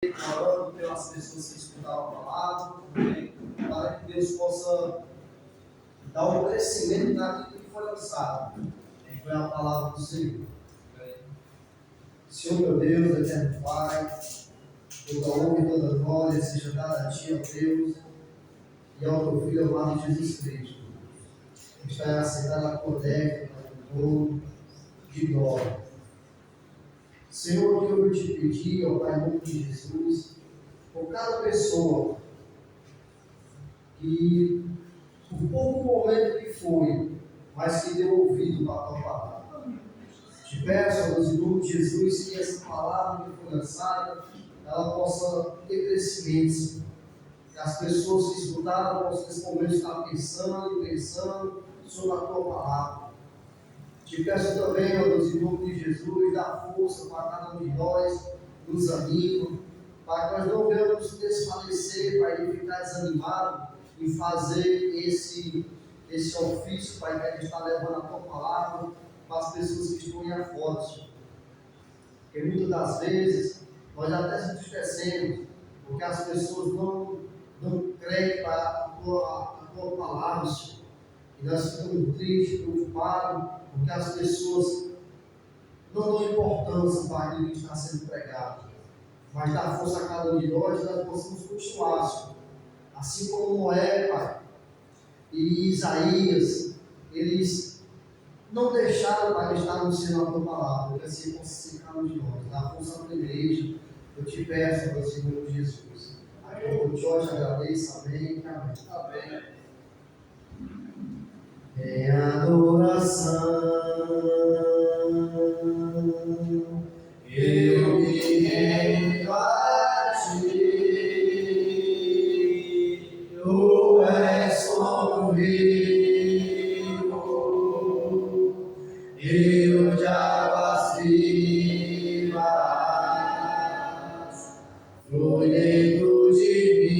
orando pelas pessoas que escutaram a palavra, para que Deus possa dar um crescimento naquilo que foi lançado, que foi a palavra do Senhor. Senhor, meu Deus, eterno Pai, toda honra e toda glória seja dada a Ti, ó Deus, e ao Teu Filho amado Jesus Cristo, que está sentado na tua destra, no trono de glória. Senhor, o que eu te pedi, ó Pai, em nome de Jesus, por cada pessoa que, por pouco momento que foi, mas que deu ouvido para a tua palavra. Te peço, ó Deus, em nome de Jesus, que essa palavra que foi lançada, ela possa ter crescimento. Que as pessoas que escutaram possam nesse momento estar pensando sobre a tua palavra. Te peço também, ó Deus, em nome de Jesus, dá força para cada um de nós, nos anima, para que nós não venhamos desfalecer, Pai, e ficar desanimado em fazer esse ofício, Pai, que a gente está levando a tua palavra para as pessoas que estão aí fora, Senhor. Porque muitas das vezes nós até se esquecemos, porque as pessoas não creem para a tua palavra, Senhor. E nós ficamos tristes, preocupados, porque as pessoas não dão importância para aquilo que está sendo pregado. Mas dá força a cada um de nós, nós possamos continuar, Senhor. Assim como Noé, Pai, e Isaías, eles não deixaram, Pai, de estar anunciando a tua palavra, que assim possa ser cada um de nós. Dá força à igreja, eu te peço, Deus, em nome de Jesus. Eu te agradeço, amém, amém. Amém. Em adoração, eu me rendo a ti, tu és comigo, rio de águas vivas, flui dentro de mim,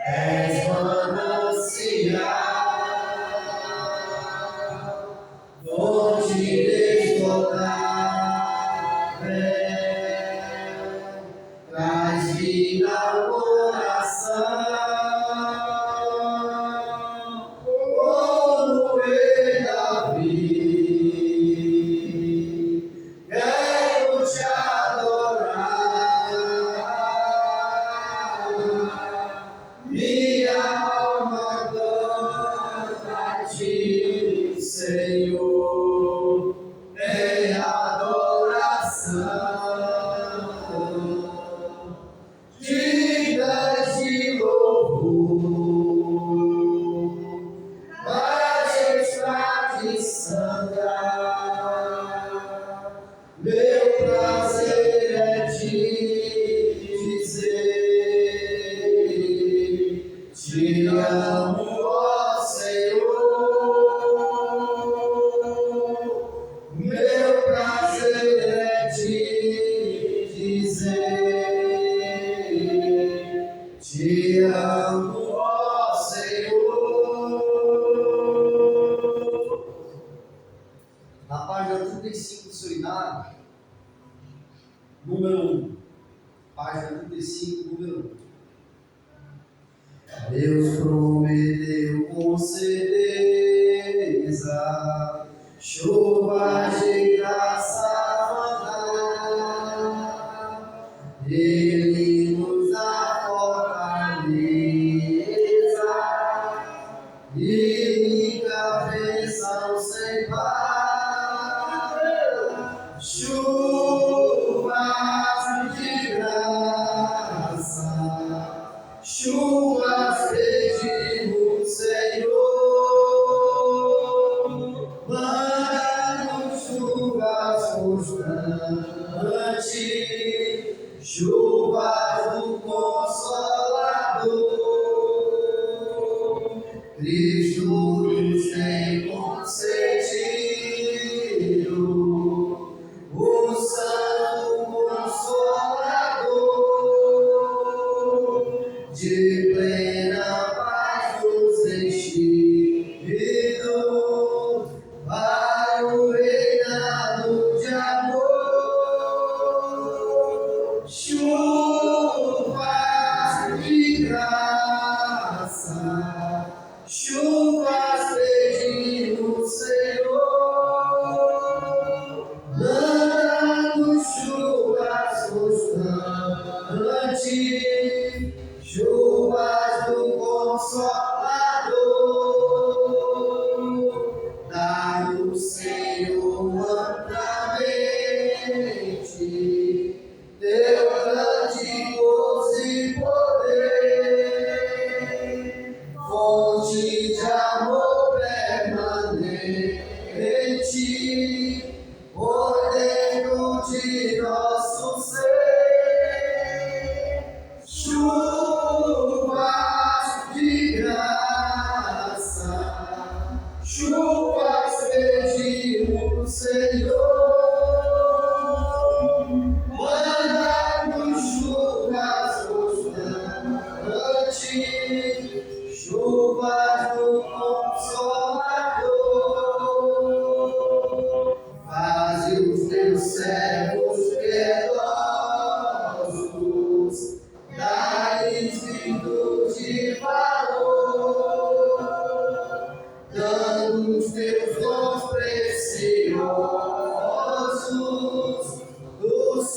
és manancial, fonte deslodável, traz vida ao coração, como rei Davi, quero te adorar, minha alma canta a ti, Senhor, em adoração, dignas de louvor, majestade santa, meu prazer é te dizer, te amo, ó Senhor, meu prazer é te dizer, te amo, ó Senhor. Na página 35 do seu inário, número 1. Página 35, número 1. Deus prometeu com certeza chuva de graça mandar, Ele nos dá fortaleza e liga bênção sem par, chuvas de graça, chuvas pedimos, Senhor, manda-nos chuvas constantes, chuvas do Consolador, Cristo nos tem concedido o Santo Consolador, de plena paz nos enchido, para o reinado de amor.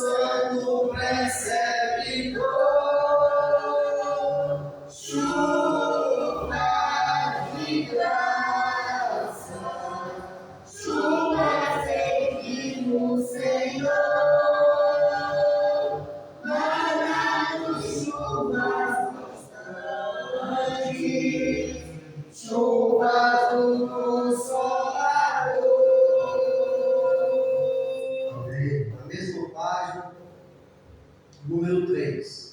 Santo preceptor, chuva de graça, chuva seguimos, Senhor, mandando chuvas constantes, chuvas do Consolador. Amém. Na mesma página, número 3.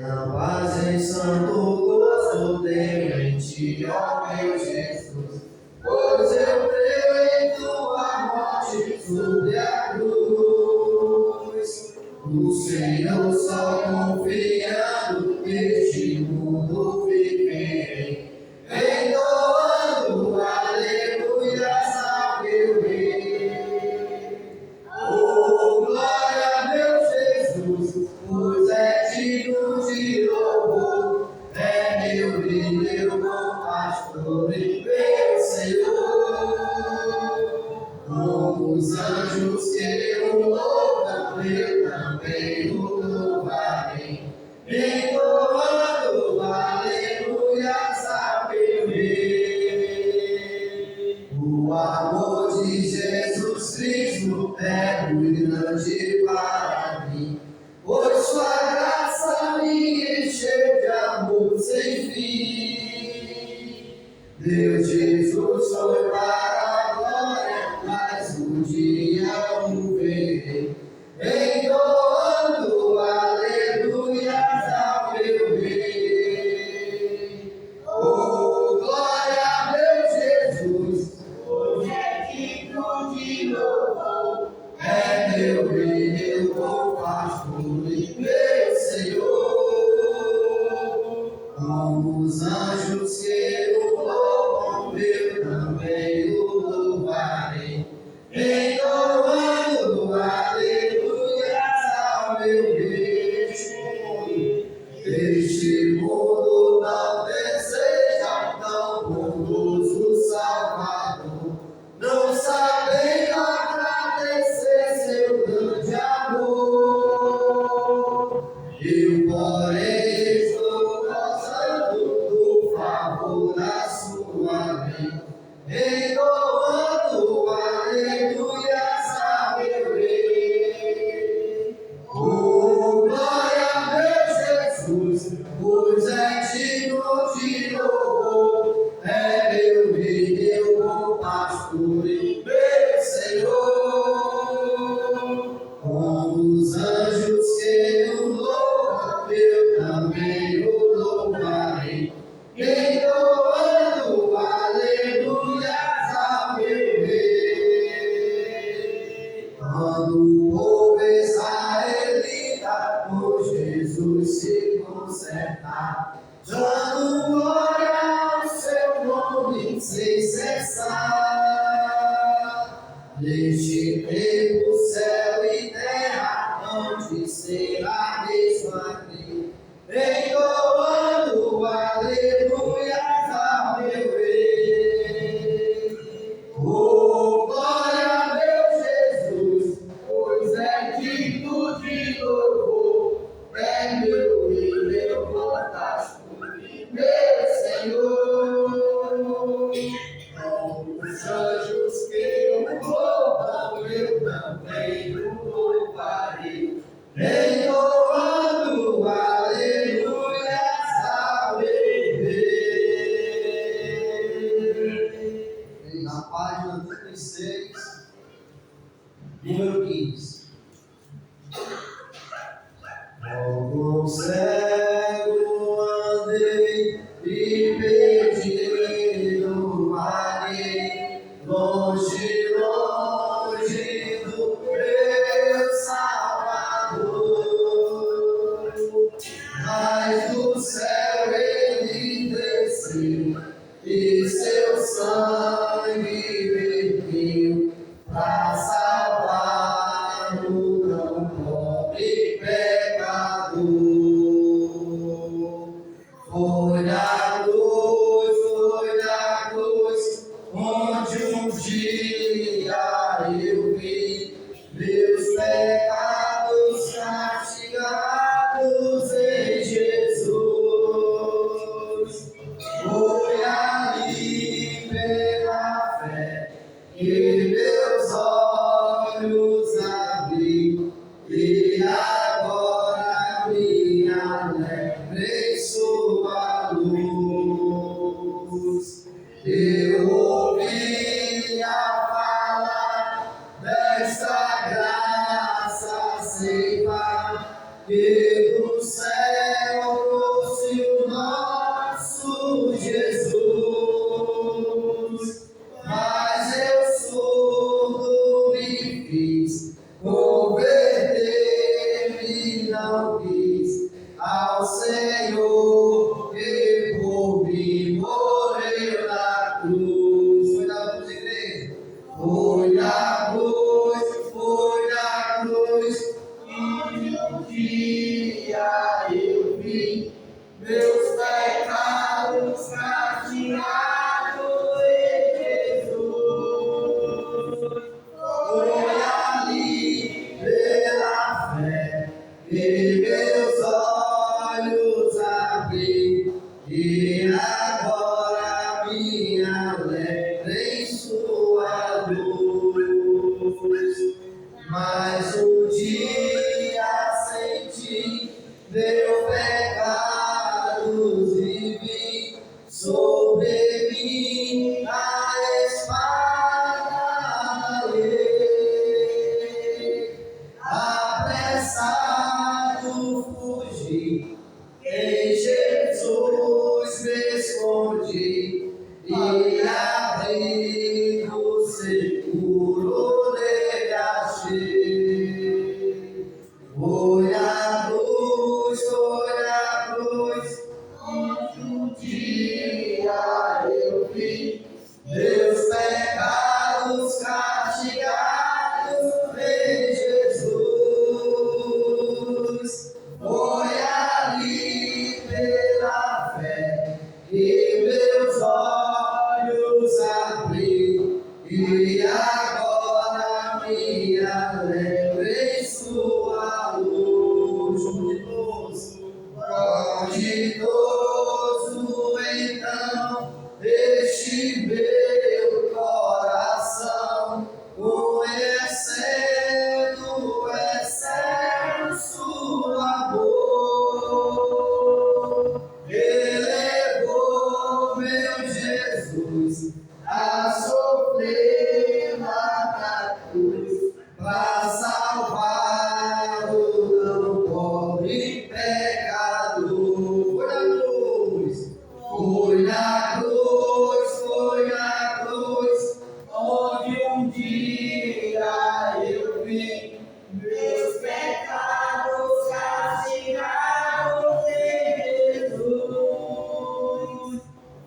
Na paz em santo gozo tenho em ti, ó meu Jesus, pois eu creio em tua morte sobre a cruz. No Senhor só confiando, neste mundo viverei, entoando aleluias ao meu Rei. Oh, glória, meu Jesus, pois é digno de louvor, é meu Rei, meu bom pastor e meu Senhor. Como os anjos que o louvam, eu também o louvarei, entoando aleluias ao meu Rei. O amor de Jesus Cristo é muito grande para mim, pois sua graça me encheu de amor sem fim. Deus Jesus foi para a glória, mas um dia o verei, entoando aleluias ao meu Rei. Oh, glória, meu Jesus, hoje é digno de louvor, é meu Rei, meu bom pastor e meu Senhor. Como os anjos que o louvam, eu também o louvarei, entoando aleluias ao meu Rei. Este mundo não deseja tão bondoso Salvador, não sabem agradecer seu grande amor. Eu, porém, estou gozando do favor da sua lei, entoando aleluias ao meu Rei. Oh, glória, meu Jesus, pois é digno de louvor, é meu Rei, meu bom pastor e meu Senhor. Como os anjos que o louvam, eu também o louvarei, entoando aleluias ao meu Rei. Quando o povo israelita por Jesus se consertar, dando glória ao seu nome sem cessar, neste tempo céu e terra hão de ser a mesma lei, entoando aleluias ao meu Rei. Oh, glória, meu Jesus, pois é digno de louvor, é meu Rei, meu bom pastor e meu Senhor. Como os anjos que o louvam, eu também o louvarei, entoando aleluias ao meu Rei. Na página 36, número 15. Como cego andei e perdido varei, longe, longe do meu Salvador. Mas do céu ele desceu e seu sangue verteu para salvar o tão pobre pecador. ceifar, que do céu trouxe o nosso Jesus. Mas eu surdo me fiz, converter-me não quis ao Senhor que por mim morreu na cruz. Foi na cruz, igreja? Foi na cruz, e um dia eu vi meus pecados castigados em Jesus. Foi ali pela fé que meus olhos abri, e agora me alegro em sua luz. Mas um dia senti meu pecados e vi sobre mim a espada da lei. Apressado fugi, em Jesus me escondi, e abrigo seguro nele achei. Foi a cruz, onde um dia eu vi meus pecados castigados em Jesus. Foi ali pela fé que meus olhos abri, e agora me alegro em sua luz. Proditoso então este meu coração, conhecendo o excelso amor, elevou meu Jesus a sofrer na cruz, para salvar o não pobre pecador. Foi na cruz, onde um dia eu vi meus pecados castigados em Jesus.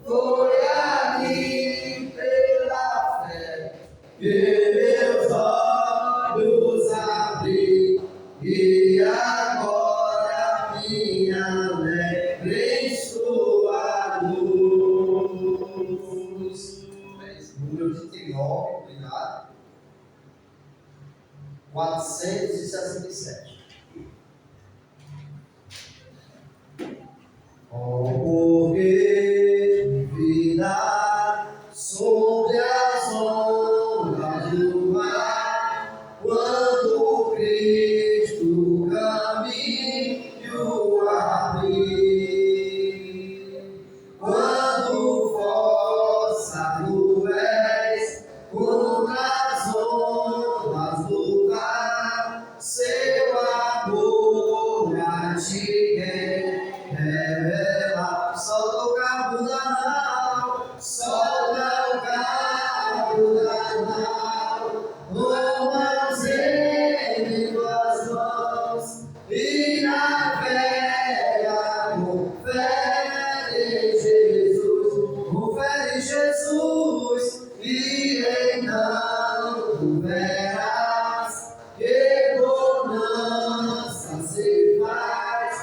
Foi ali pela fé que meus olhos abri, e agora me alegro em sua luz. Número 39, obrigado. 467. Porque vida sobre as ondas do mar, quando Cristo caminho abrir, quando força nuvens contra as ondas do mar, seu amor a ti revela. Solta o cabo da nau, solta o cabo da nau, mãos em tuas mãos, e navega, confere Jesus, e então tu verás que bonança se faz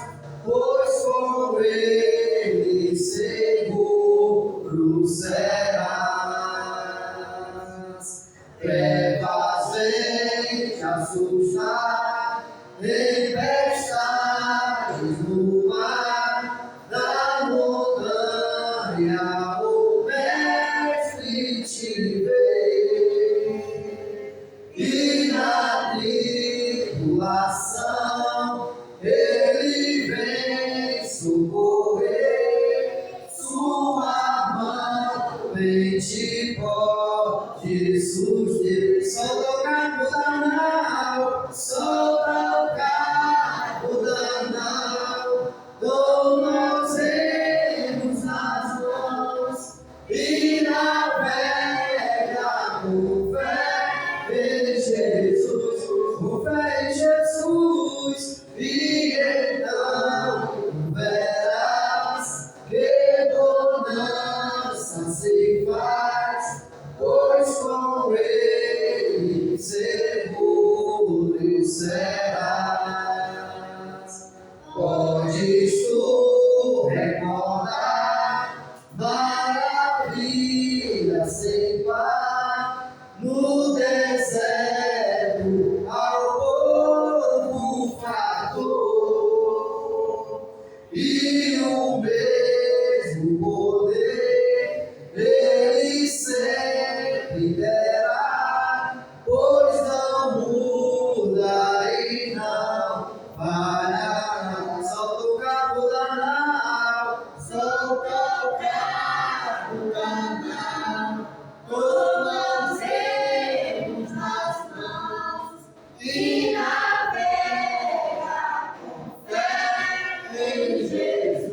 solta o cabo da nau, solta o cabo da nau, tomamos remos nas mãos e navega com fé em Jesus.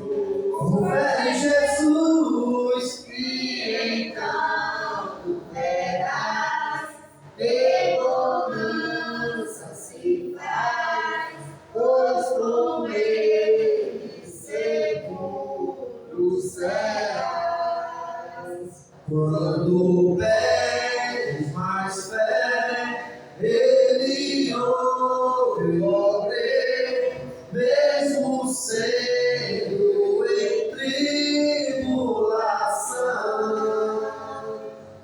Com fé em Jesus, e então tu verás que bonança se faz, pois com ele seguro serás. Quando pedes mais fé, ele ouve o crer, mesmo sendo em tribulação.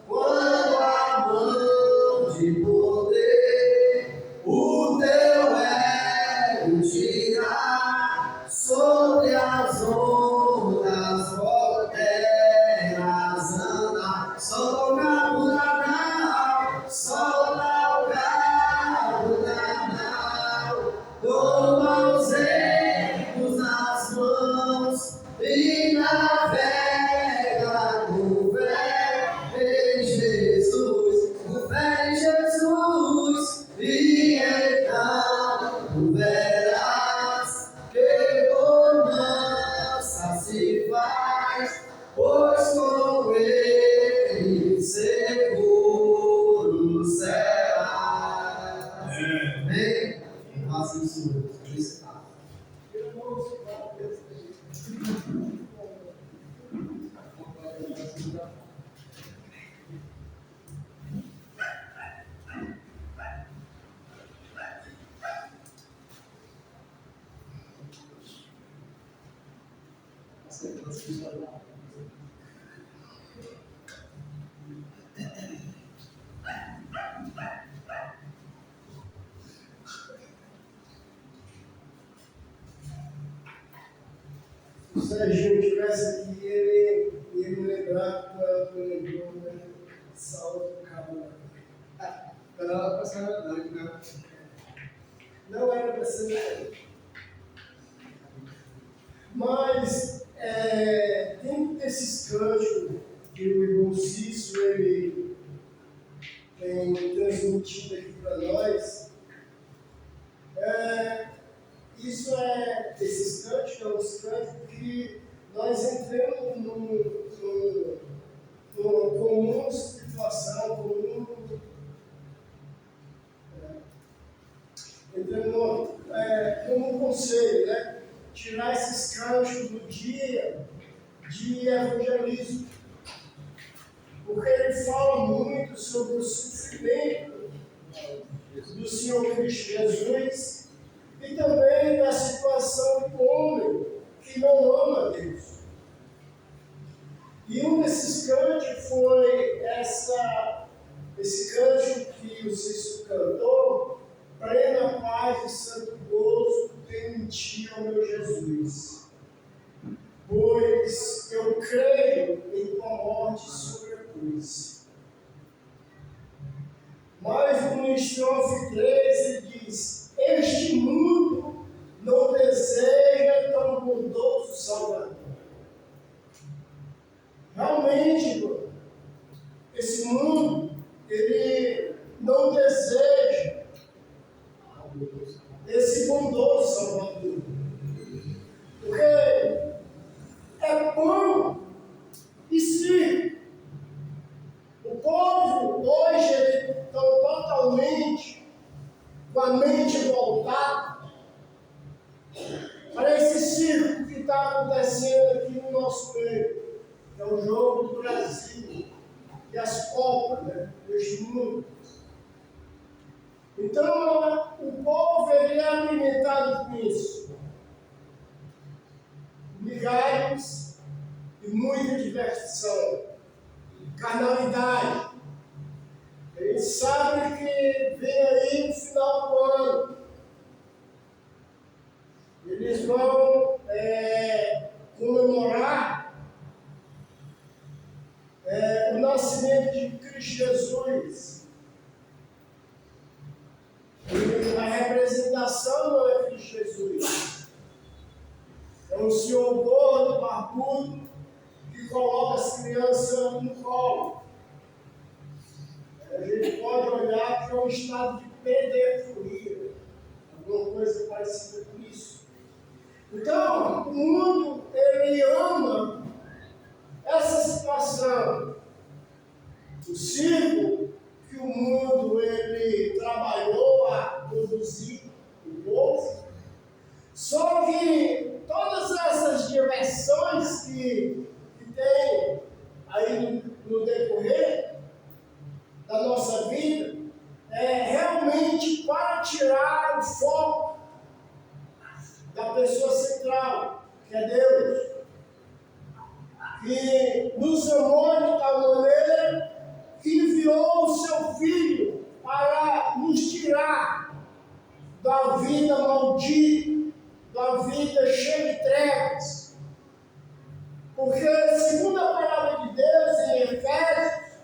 Quando a mão de poder o teu ego tirar, sobre as ondas volteras andar. Solta o cabo da nau, solta o cabo da nau, toma os remos nas mãos e navega com fé em Jesus, com fé em Jesus, e então tu verás que bonança se faz, pois com ele seguro serás. Amém? Faça isso hoje. Se o Serginho estivesse aqui, ele ia me lembrar quando lembrou da salva do cabo. Não, para ser verdade, não. Não era para ser verdade. Mas, dentro desses cânticos que o irmão Cício ele tem transmitido aqui para nós, esses cânticos são os cânticos que nós entramos numa comum situação, entrando como um conselho, né? Tirar esses cânticos do dia de evangelismo, porque ele fala muito sobre o sofrimento do Senhor Cristo Jesus e também da situação do homem que não ama Deus. E um desses cânticos foi esse cântico que o Cício cantou: plena paz e santo gozo tem em ti, ó meu Jesus, pois eu creio em tua morte sobre a cruz. Mas no estrofe 3 ele diz: este mundo não deseja tão bondoso Salvador. Realmente, esse mundo, ele não deseja esse bondoso Salvador. Porque é pão e circo. O povo hoje ele está totalmente com a mente voltada para esse circo que está acontecendo aqui no nosso meio. É o jogo do Brasil e as Copas, né, deste mundo. Então, o povo ele é alimentado com isso. Migalhas e muita diversão, carnalidade. A gente sabe que vem aí no final do ano. Eles vão comemorar o nascimento de Cristo Jesus. E a representação não é Cristo Jesus. um senhor gordo, barbudo, que coloca as crianças no colo. A gente pode olhar que é um estado de pedofilia, alguma coisa parecida com isso. Então, o mundo, ele ama essa situação. O ciclo que o mundo, ele trabalhou a produzir o povo. Só que todas essas diversões que tem aí no decorrer da nossa vida, é realmente para tirar o foco da pessoa central, que é Deus, que nos amou de tal maneira que enviou o seu Filho para nos tirar da vida maldita, da vida cheia de trevas. Porque, segundo a palavra de Deus em Efésios,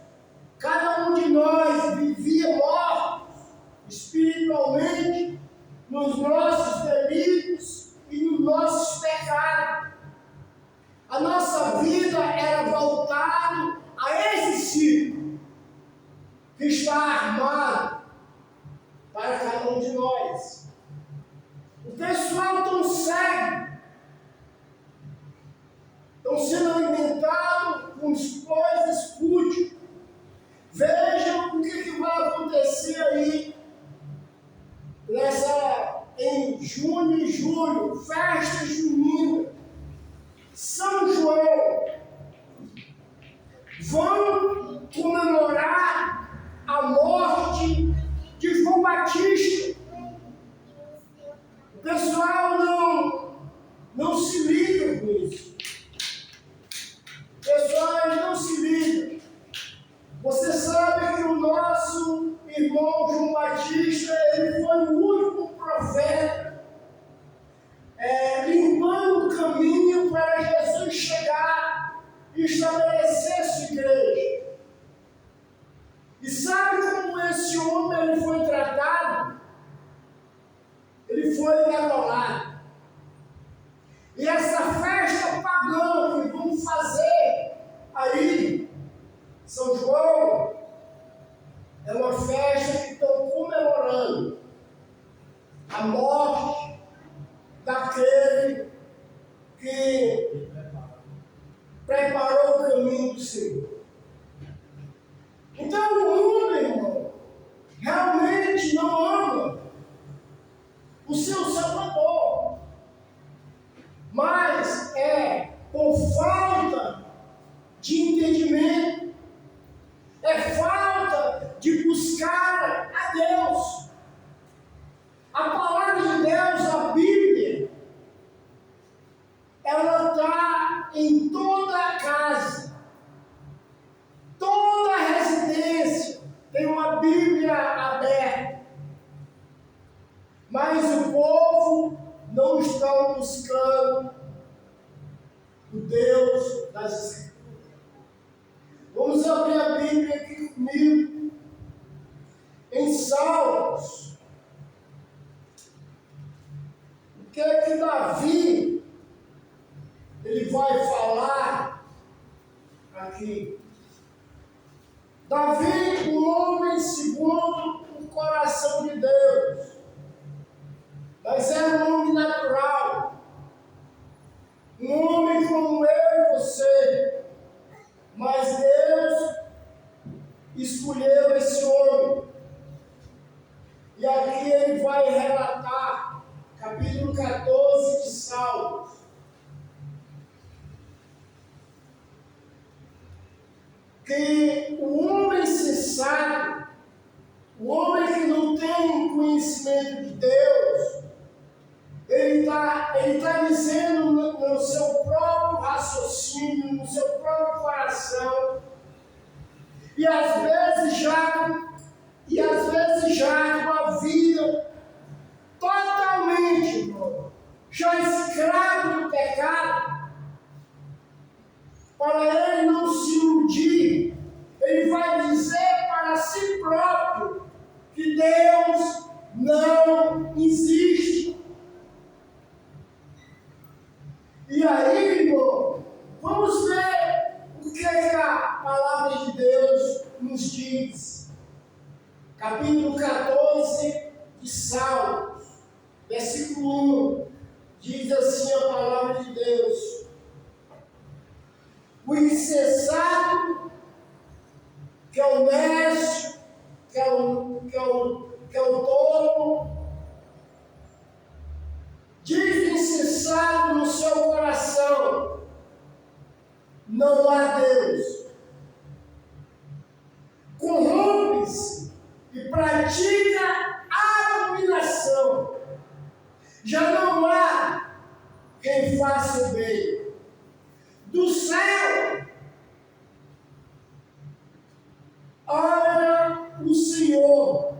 cada um de nós vivia mortos espiritualmente nos nossos delitos e nos nossos pecados. A nossa vida era voltada a esse ciclo que está armado para cada um de nós. O pessoal tão cego, estão sendo alimentados com coisas fúteis. Vejam o que vai acontecer aí em junho e julho, festa junina, São João. Vão comemorar a morte de João Batista. O pessoal não se liga com isso. O pessoal não se liga. Você sabe que o nosso irmão João Batista, ele foi o único profeta limpando o caminho para Jesus chegar e estabelecer sua igreja. E sabe como esse homem ele foi tratado? Ele foi isolado. E essa festa pagã que vamos fazer aí, São João, é uma festa que estão comemorando a morte daquele que preparou o caminho do Senhor. Então o mundo, irmão, realmente não ama o seu Salvador, mas é por falta de entendimento, é falta de buscar a Deus. A palavra de Deus, a Bíblia, ela está em toda a casa, toda a residência tem uma Bíblia aberta, mas o povo não está buscando o Deus das Escrituras. Vamos abrir a Bíblia aqui comigo, em Salmos. O que é que Davi, ele vai falar aqui? Davi, um homem segundo o coração de Deus, mas era um homem natural, um homem como eu e você, mas Deus escolheu esse homem. E aqui ele vai relatar, capítulo 14 de Salmos, que o homem sensato, o homem que não tem conhecimento de Deus, ele está dizendo no seu próprio raciocínio, no seu próprio coração, e às vezes já com a vida totalmente, irmão, já escravo do pecado. Para ele não se iludir, ele vai dizer para si próprio que Deus não existe. E aí, irmão, vamos ver o que a palavra de Deus nos diz. Capítulo 14 de Salmos, versículo 1, diz assim a palavra de Deus: o insensato, que é o necio, que é o tolo, diz insensato no seu coração: não há Deus. Corrompe-se e pratica abominação. Já não há quem faça o bem. Do céu ora o Senhor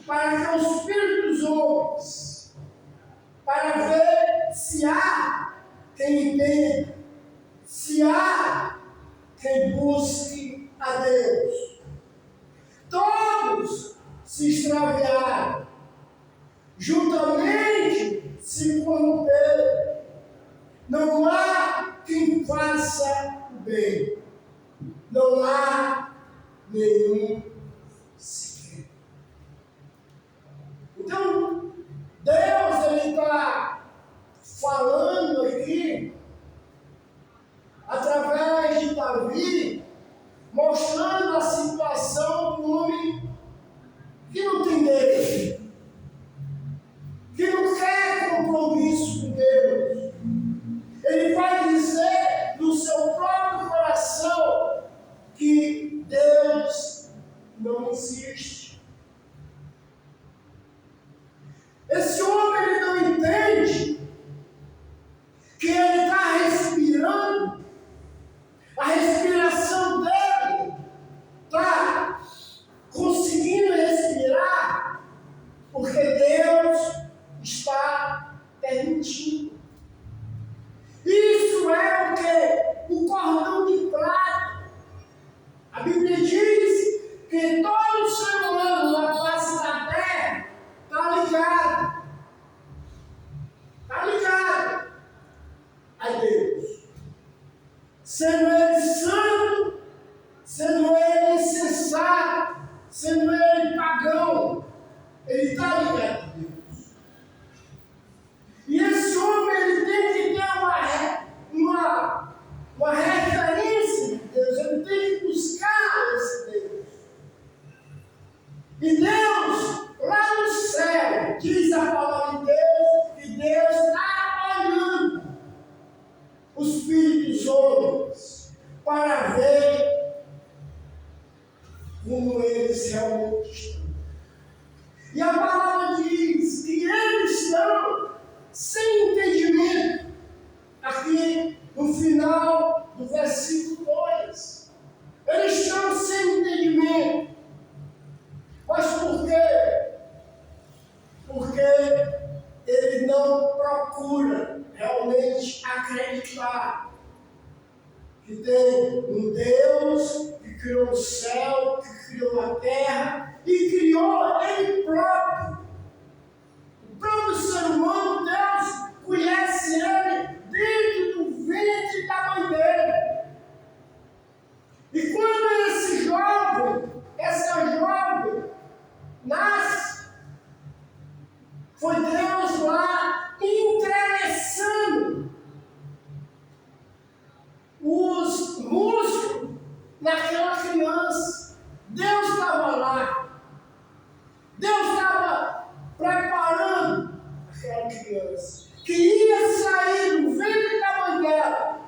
para que os filhos dos homens, para ver se há quem entenda, se há quem busque a Deus. Todos se extraviaram, juntamente se corromperam. Não há quem faça o bem, não há nenhum sequer. Então, Deus está falando aqui, através de Davi, mostrando a situação do homem que não tem Deus, que não quer compromisso com Deus. Ele vai dizer no seu próprio coração que Deus não existe. Esse homem ele não entende que ele está respirando, a respiração dele está conseguindo respirar, porque Deus está permitindo. Isso é o que? O cordão de prata. A Bíblia diz que todo ser humano na face da terra está ligado. Está ligado a Deus. Sendo ele santo, sendo ele insensato, sendo ele pagão, ele está ligado a Deus. E esse homem ele tem que ter uma referência de Deus, ele tem que buscar esse Deus. E Deus, lá no céu, diz a palavra de Deus, que Deus está olhando os filhos dos homens para ver como eles realmente estão. E a palavra diz que eles estão sem entendimento. Aqui no final do versículo 2. Eles estão sem entendimento. Mas por quê? Porque ele não procura realmente acreditar que tem um Deus que criou o céu, que criou a terra e criou ele próprio. O próprio ser humano, Deus conhece ele dentro do ventre da mãe dele. E quando esse jovem, essa jovem nasce, foi Deus lá interessando os músculos naquela criança. Deus estava lá. Deus estava preparando aquela criança que ia sair do ventre da mãe dela,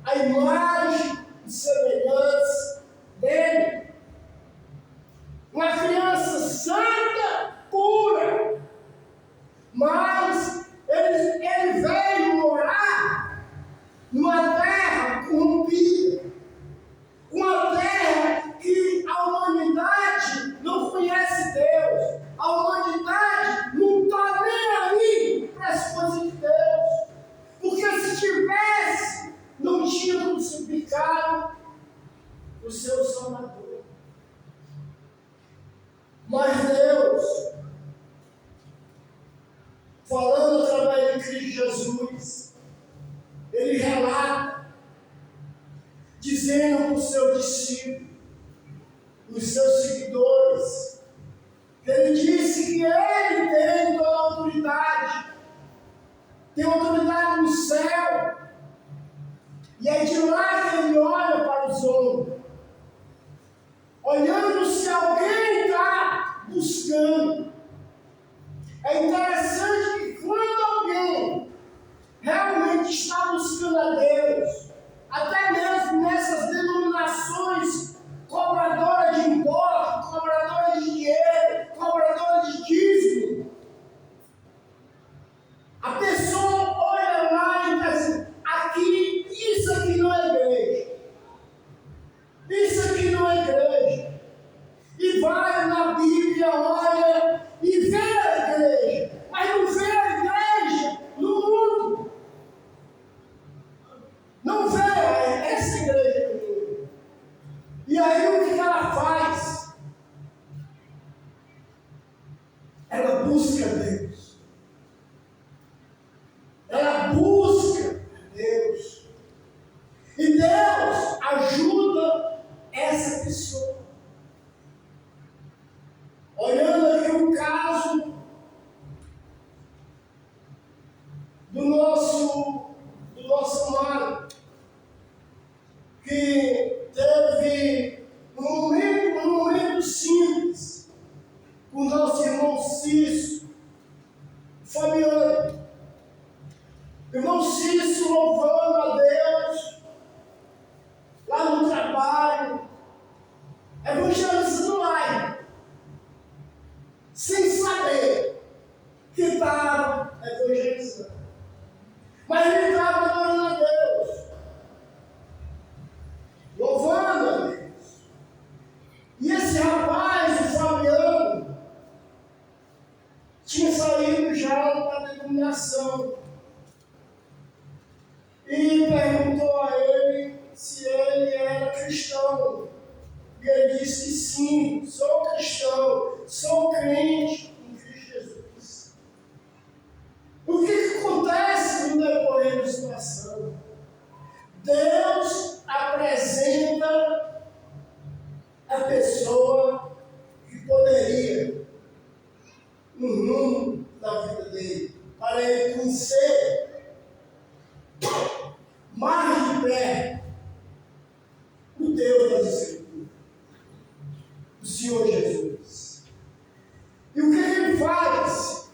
a imagem e semelhança dele. Uma criança santa, pura. Mas ele veio morar numa terra corrompida, uma terra que a humanidade não conhece Deus, a humanidade não está nem aí para as coisas de Deus, porque se tivesse, não tinha crucificado o seu Salvador. Mas Deus, falando dizendo para os seus discípulos, os seus seguidores, ele disse que ele tem toda a autoridade, tem autoridade no céu, e é de lá que ele olha para os homens, olhando se alguém está buscando. É interessante que quando alguém realmente está buscando a Deus, até mesmo nessas denominações cobradoras de impostos, cobradoras de dinheiro, cobradoras de dízimo, a pessoa olha lá e diz assim, aqui, isso aqui não é igreja. Isso aqui não é igreja. E vai na Bíblia, olha e vê a igreja, mas não vê a igreja no mundo. Não vê essa igreja no mundo. E aí o que ela faz? Ela busca Deus. Ela busca Deus. E Deus ajuda essa pessoa. Olhando aqui o caso do nosso amado, que teve um momento simples com o nosso irmão Cício, Fabiano. Irmão Cício louvando a Deus, lá no trabalho, evangelizando lá, sem saber que estava evangelizando. Mas ele estava adorando a Deus, louvando a Deus. E esse rapaz, o Fabiano, tinha saído já da denominação. E perguntou a ele se ele era cristão. E ele disse que sim, sou cristão, sou crente em Cristo Jesus. O que acontece no decorrer da situação? Deus apresenta a pessoa que poderia no rumo da vida dele, para ele conhecer mais de perto o Deus das Escrituras, o Senhor Jesus. E o que ele faz?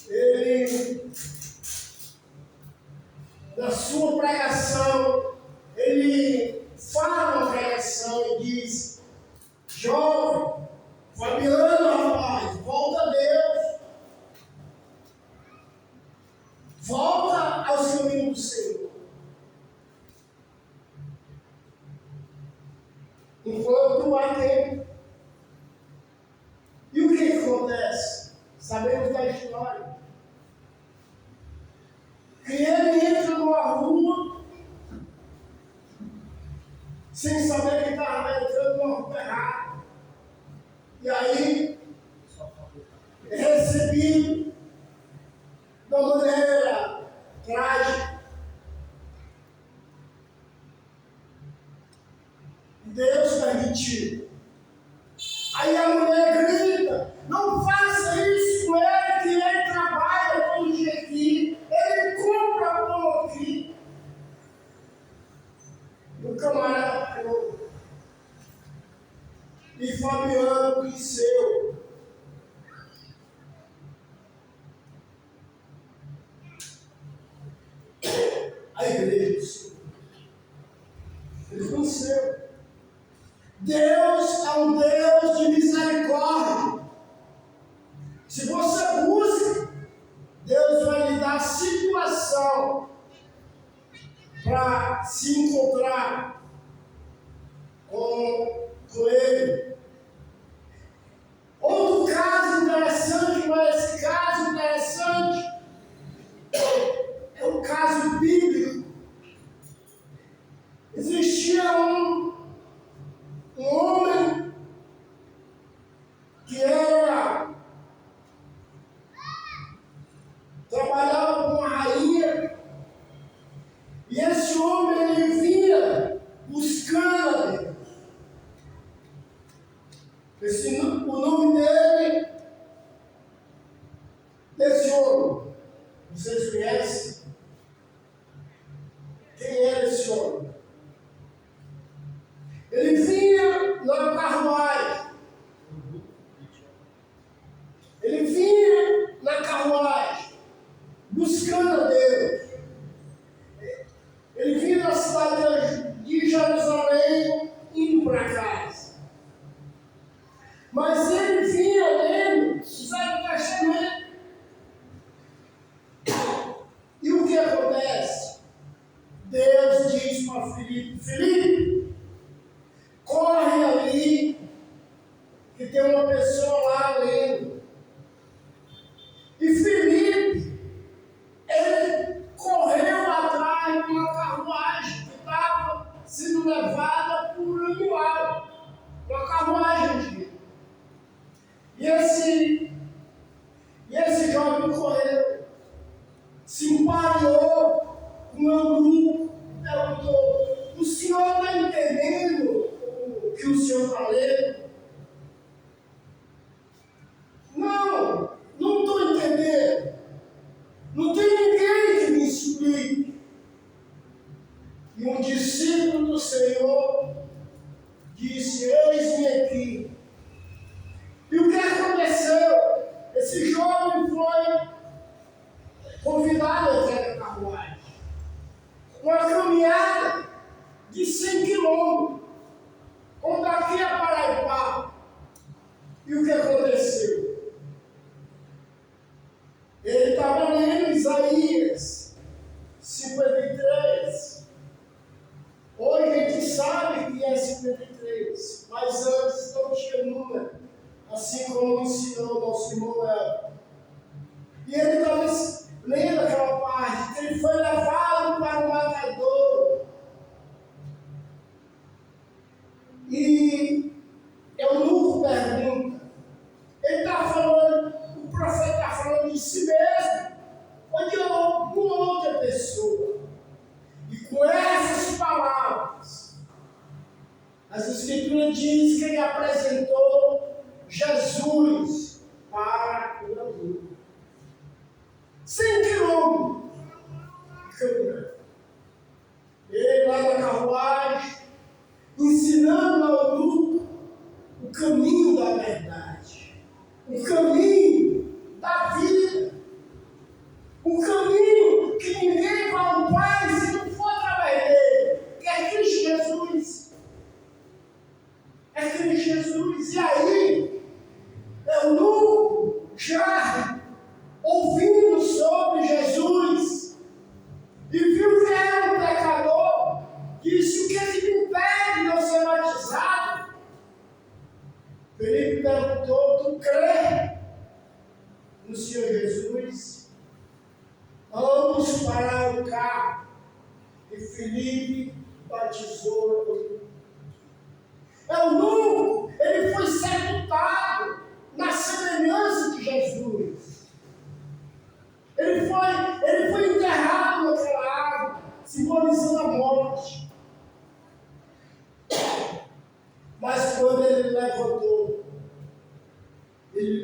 Ele, na sua pregação, ele fala uma pregação e diz: jovem, Fabiano, rapaz, volta a Deus, volta aos caminhos do Senhor. Enquanto há tempo. E o que acontece? Sabemos da história. Que ele entra numa rua sem saber que estava entrando numa rua errada. E aí é recebido de uma maneira trágica. Deus permitiu. Aí a mulher grita: não faça isso com ele, que ele trabalha todo dia aqui, ele compra pão aqui. E o camarada parou. E Fabiano conheceu. A igreja do Senhor. Ele conheceu. Deus é um Deus de misericórdia. Se você busca, Deus vai lhe dar situação para se encontrar com Ele. Outro caso interessante, mas esse caso interessante é um caso bíblico. Existia um homem que trabalhava com uma rainha, e esse homem ele vinha buscar buscando a Deus. Ele vinha da cidade de Jerusalém, indo para casa. Mas ele vinha lendo o Velho Testamento. E o que acontece? Deus diz para Filipe: Filipe, corre ali, que tem uma pessoa lá lendo. E Filipe, ele correu atrás de uma carruagem que estava sendo levada por um animal, uma carruagem. E esse jovem correu, se empareou com o eunuco, perguntou: o senhor está entendendo o que o senhor está lendo? Não estou entendendo. Não tem ninguém que me explique. E um discípulo do Senhor disse: eis-me aqui. E o que aconteceu? Esse jovem foi convidado a entrar na carruagem. Uma caminhada de 100 quilômetros, como daqui a Paraipá. E o que aconteceu? Ele estava lendo Isaías 53. Hoje a gente sabe que é 53, mas antes não tinha número, assim como ensinou o nosso irmão Elton. E ele estava lendo aquela parte, que ele foi levado para o matadouro. E eunuco pergunta: ele está falando, o profeta está falando de si mesmo ou de alguma outra pessoa? E com essas palavras, as Escrituras dizem que ele apresentou Jesus para o eunuco. 100 quilômetros de caminhada. Ele lá na carruagem, ensinando ao eunuco o caminho da verdade, o caminho da vida, o caminho que ninguém vai ao Pai se não for através dele, que é Cristo Jesus. É Cristo Jesus. E aí, eunuco já ouvindo sobre Jesus e viu que era um pecador, disse: o que te impede de não ser batizado? Felipe perguntou: tu crê no Senhor Jesus? Ambos pararam o carro e Felipe batizou o eunuco. Ele foi sepultado na semelhança de Jesus. Ele foi enterrado naquela água, simbolizando a morte. Mas quando ele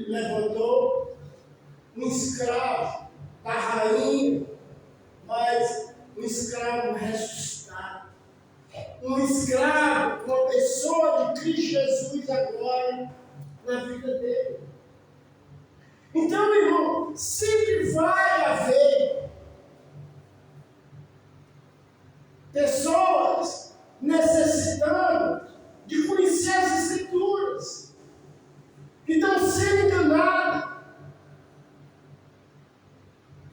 levantou um escravo da rainha, mas um escravo ressuscitado. Um escravo, uma pessoa de Cristo Jesus agora na vida dele. Então, irmão, sempre vai haver pessoas necessitando de conhecer as Escrituras, que estão sendo enganadas,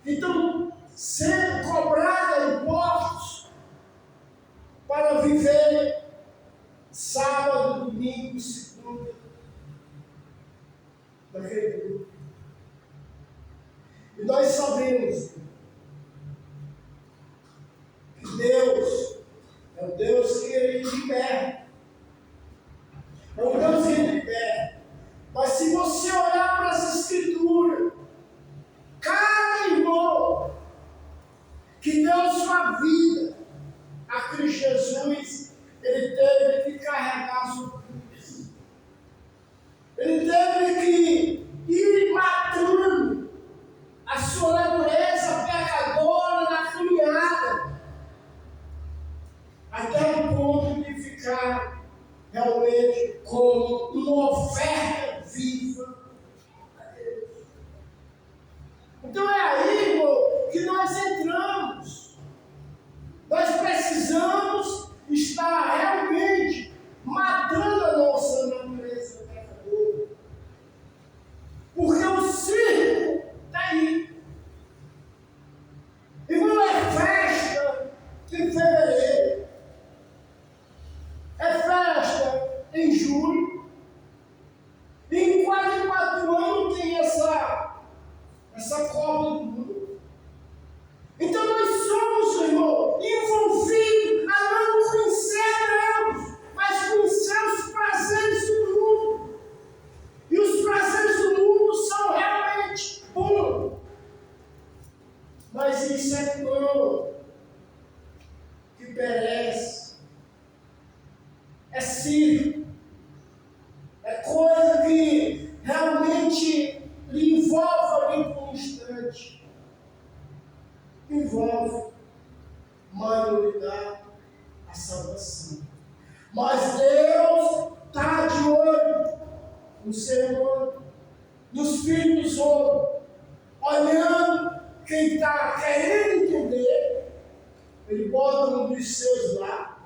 que estão sendo cobradas impostos para viver sábado, domingo, segunda, daquele grupo. E nós sabemos que Deus é o Deus que Ele liberta. É o Deus que Ele liberta. Mas se você olhar para essa Escritura, cada irmão Mas isso é pão que perece. É circo. É coisa que realmente lhe envolve ali por um instante. Envolve, mas não lhe dá a salvação. Mas Deus está de olho no ser humano, nos filhos dos homens, olhando quem está querendo entender, ele bota um dos seus lá,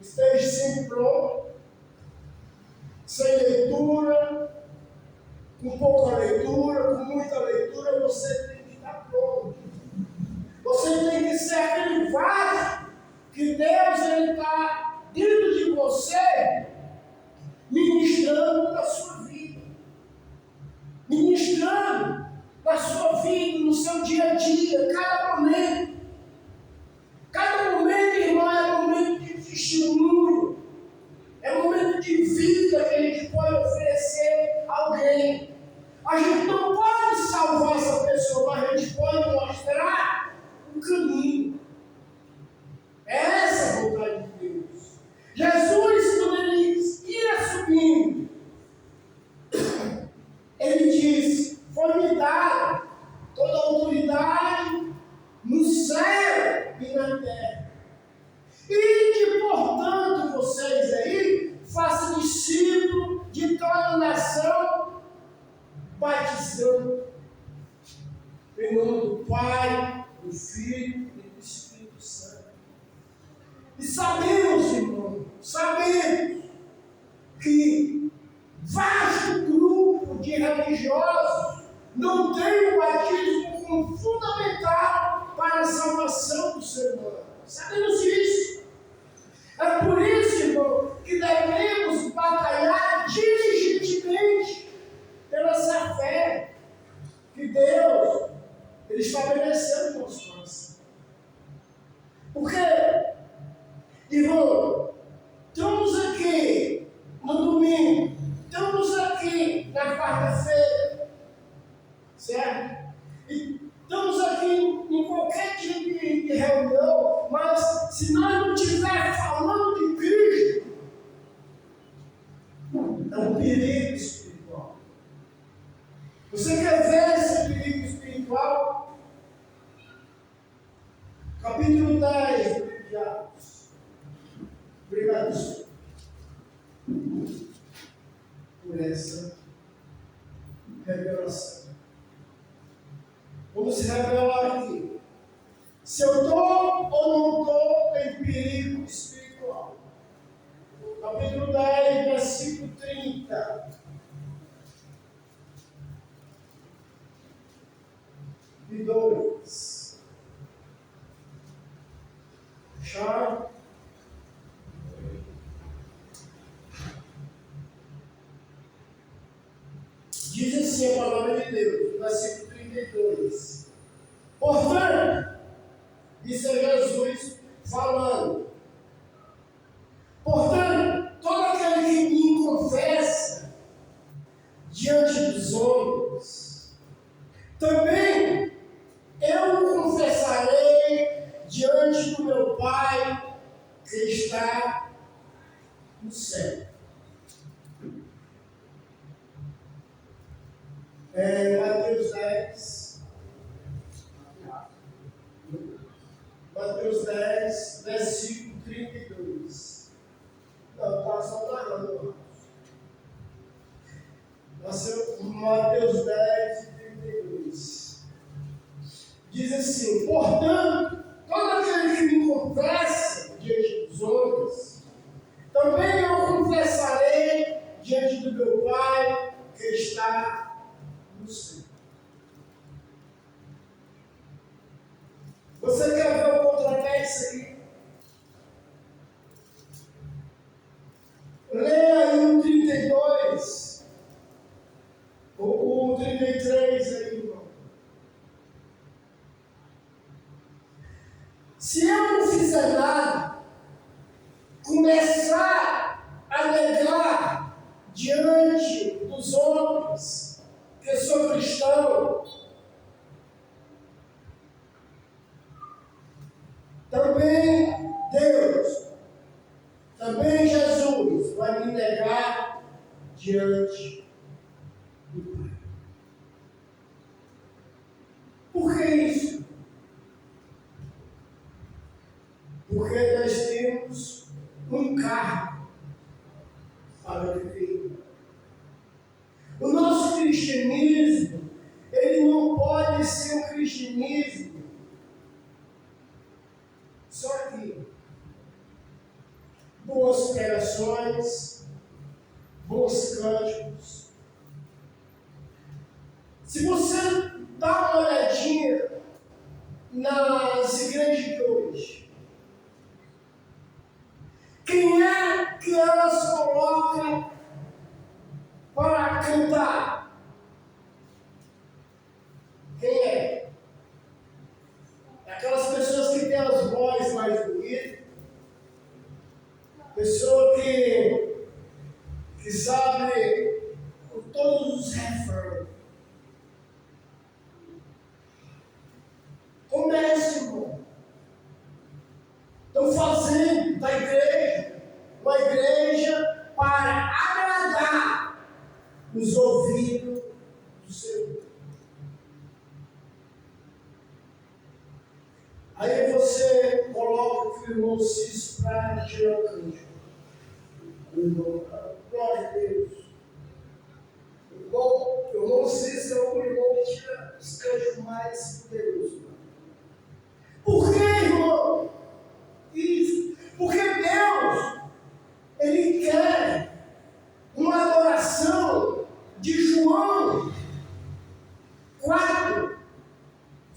esteja sempre pronto, sem leitura, com pouca leitura, com muita leitura, você tem que estar pronto. Você tem que ser aquele vaso que Deus está dentro de você, ministrando na sua vida. Ministrando na sua vida, no seu dia a dia, cada momento. Cada momento, irmão, é um momento de testemunho. É um momento de vida que a gente pode oferecer a alguém. A gente não pode salvar essa pessoa, mas a gente pode mostrar o caminho. Essa é a vontade de Deus. Jesus, quando ele ia subindo, ele disse: foi-me dada toda a autoridade no céu e na terra. E que, portanto, vocês aí façam discípulo de toda a nação, batizando em nome do Pai, do Filho e do Espírito Santo. E sabemos, irmão, sabemos que vasto grupo de religiosos não tem o batismo como fundamental para a salvação do ser humano. Sabemos disso. É por isso, irmão, que devemos batalhar diligentemente pela essa fé que Deus ele estabeleceu em nosso coração. Porque, irmão, estamos aqui no domingo, estamos aqui na quarta-feira, certo? E estamos aqui em qualquer tipo de reunião, mas se nós não estivermos falando de Cristo, é um perigo espiritual. Você quer ver esse perigo espiritual? Capítulo 10 do livro de Atos. Obrigado, Senhor, por essa revelação. Vamos se revelar aqui. Se eu estou ou não estou em perigo espiritual. Capítulo 10, versículo 30. E 2. Chave. Diz assim a palavra de Deus, versículo 32. Portanto, isso é Jesus falando. Portanto, todo aquele que me confessa diante dos homens, também eu confessarei diante do meu Pai que está no céu. Mateus 10. Mateus 10, versículo 32. Não, está só narrando. Mateus 10, 32. Diz assim: portanto, todo aquele que me confessa diante dos homens, também eu confessarei diante do meu Pai que está no céu. Você quer ver o contrapé aqui? Leia aí o 32, o 33 aí, irmão. Se eu não fizer nada, começar a negar diante dos homens que sou cristão, Também Deus, também Jesus vai me negar diante do Pai. Por que isso? Porque nós temos um cargo para viver. O nosso cristianismo, ele não pode ser um cristianismo só aqui. Boas pregações, bons cânticos. Se você dá uma olhadinha nas igrejas de hoje, quem é que elas colocam para cantar? Quem é? Aquelas pessoas que têm as vozes mais bonitas, pessoa que sabe todos os refrões. Comece, irmão. Estão fazendo da igreja uma igreja para agradar os ouvidos do Senhor. Aí você coloca que o irmão Cícero para tirar o cântico. Glória a Deus. O irmão Cícero é o irmão que tira os cânticos mais poderosos. Por que, irmão? Isso. Porque Deus, Ele quer uma adoração de João 4,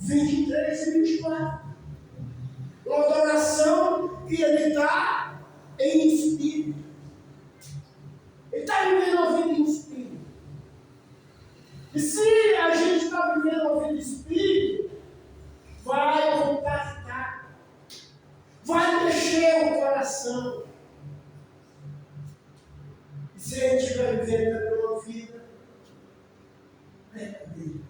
23 e 24. Uma adoração que Ele está em espírito. Ele está vivendo a vida em espírito. E se a gente está vivendo a vida em espírito, vai contatar, vai mexer o coração. E se a gente estiver vivendo uma vida verdadeira.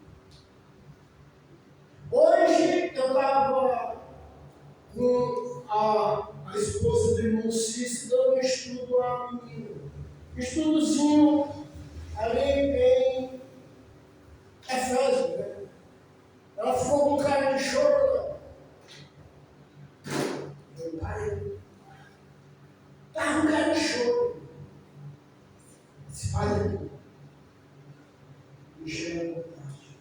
Hoje eu estava com a esposa do irmão Cícero dando um estudo lá no menino. Estudozinho ali em Efésio, né? Ela ficou com cara de choro. Meu pai estava com cara de choro. Esse pai me chama à vontade.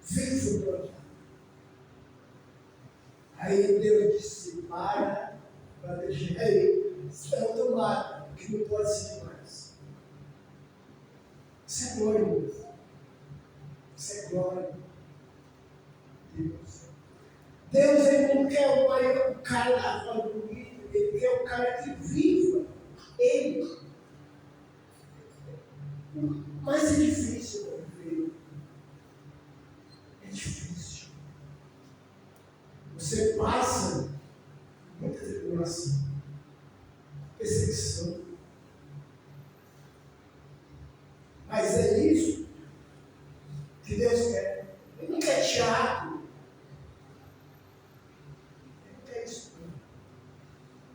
Vivo do altar. Aí Deus disse: para deixar aí. Isso é automático, que não pode ser mais. Isso é glória, irmão. Isso é glória. Deus. Deus, Ele não quer o cara da forma bonita, Ele quer o cara que viva Ele. Mas é difícil viver. É difícil. Você passa muita tribulação, perseguição. Mas é isso que Deus quer. Ele não quer teatro. Ele não quer isso.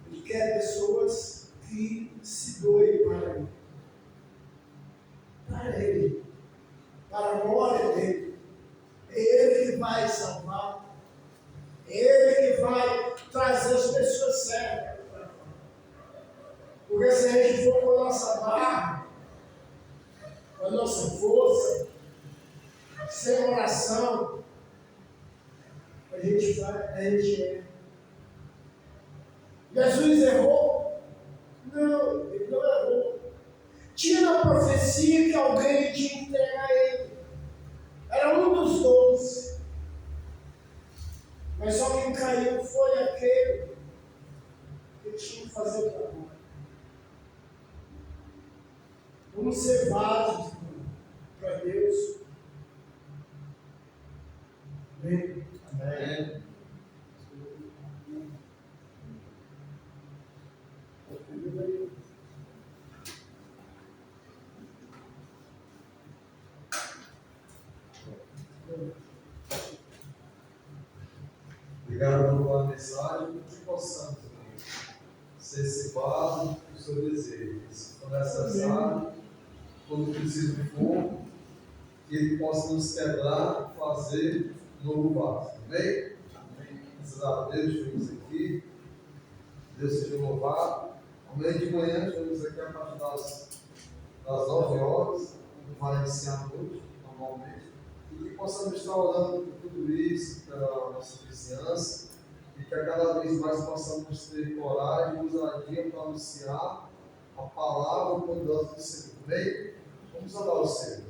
Ele quer pessoas que se doem para Ele. Para Ele. Para a glória dEle. É Ele que vai salvar. É Ele que vai trazer as pessoas certas. Porque se a gente for com a nossa barra, com a nossa força, sem oração, a gente erra. Jesus errou? Não, ele não errou. Tinha a profecia que alguém tinha que entregar ele. Era um dos 12. Mas só quem caiu foi aquele que tinha que fazer o trabalho. Vamos ser vasos para Deus. Amém. Amém. Obrigado pela mensagem, que possamos ser esse vaso do seu desejo. Se for necessário, quando preciso for, que ele possa nos quebrar e fazer um novo vaso. Amém? Graças a Deus, estamos aqui. Deus seja louvado. Amanhã de manhã, estamos aqui a partir das 9 horas, como vai iniciar a noite, normalmente. E que possamos estar orando por tudo isso, pela nossa vizinhança, e que a cada vez mais possamos ter coragem e ousadia para anunciar a palavra poderosa do Senhor. Amém? Vamos orar ao Senhor.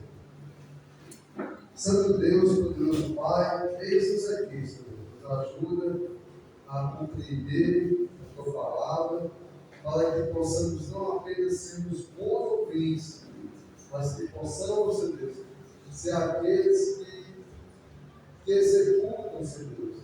Santo Deus, poderoso Pai, eis-nos aqui, Senhor. Nos ajuda a compreender a Tua palavra, para que possamos não apenas sermos bons ouvintes, mas que possamos, Senhor Deus, ser aqueles que executam, Senhor Deus,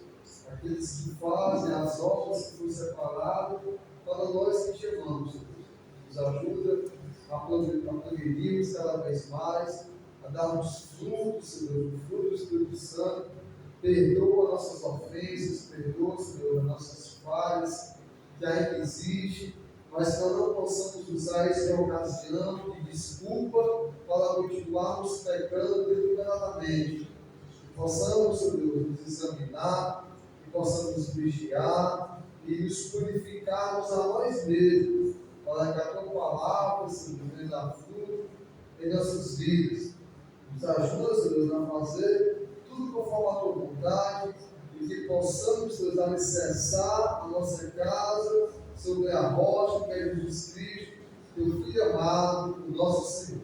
aqueles que fazem as obras que foram separadas para nós que te amamos, Senhor Deus. Nos ajuda a progredirmos cada vez mais, a darmos frutos, Senhor, o fruto do Espírito Santo. Perdoa nossas ofensas, perdoa, Senhor, as nossas falhas que ainda existem, mas que nós não possamos usar essa ocasião de desculpa para continuarmos pecando deliberadamente. Que possamos, Senhor Deus, nos examinar, que possamos vigiar e nos purificarmos a nós mesmos, para que a Tua palavra, Senhor, venha dar fruto em nossas vidas. Nos ajuda, Senhor Deus, a fazer tudo conforme a Tua vontade e que possamos, Deus, alicerçar a nossa casa sobre a rocha que é Jesus Cristo, Teu Filho amado, o nosso Senhor.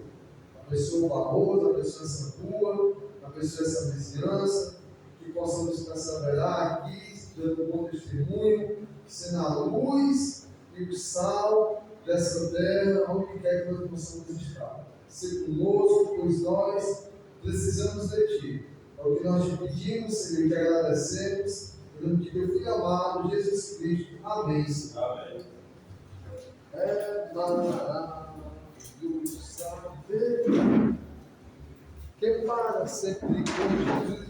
Abençoa o Barroso, abençoa essa rua, abençoa essa vizinhança, que possamos perseverar aqui, dando um bom testemunho, sendo a luz e o sal dessa terra, onde quer que nós possamos estar. Ser conosco, pois nós precisamos de Ti. É o que nós te pedimos, Senhor, e te agradecemos, em nome de Teu Filho amado, Jesus Cristo. Amém, Senhor. Amém. É maravilhoso saber que para sempre com Jesus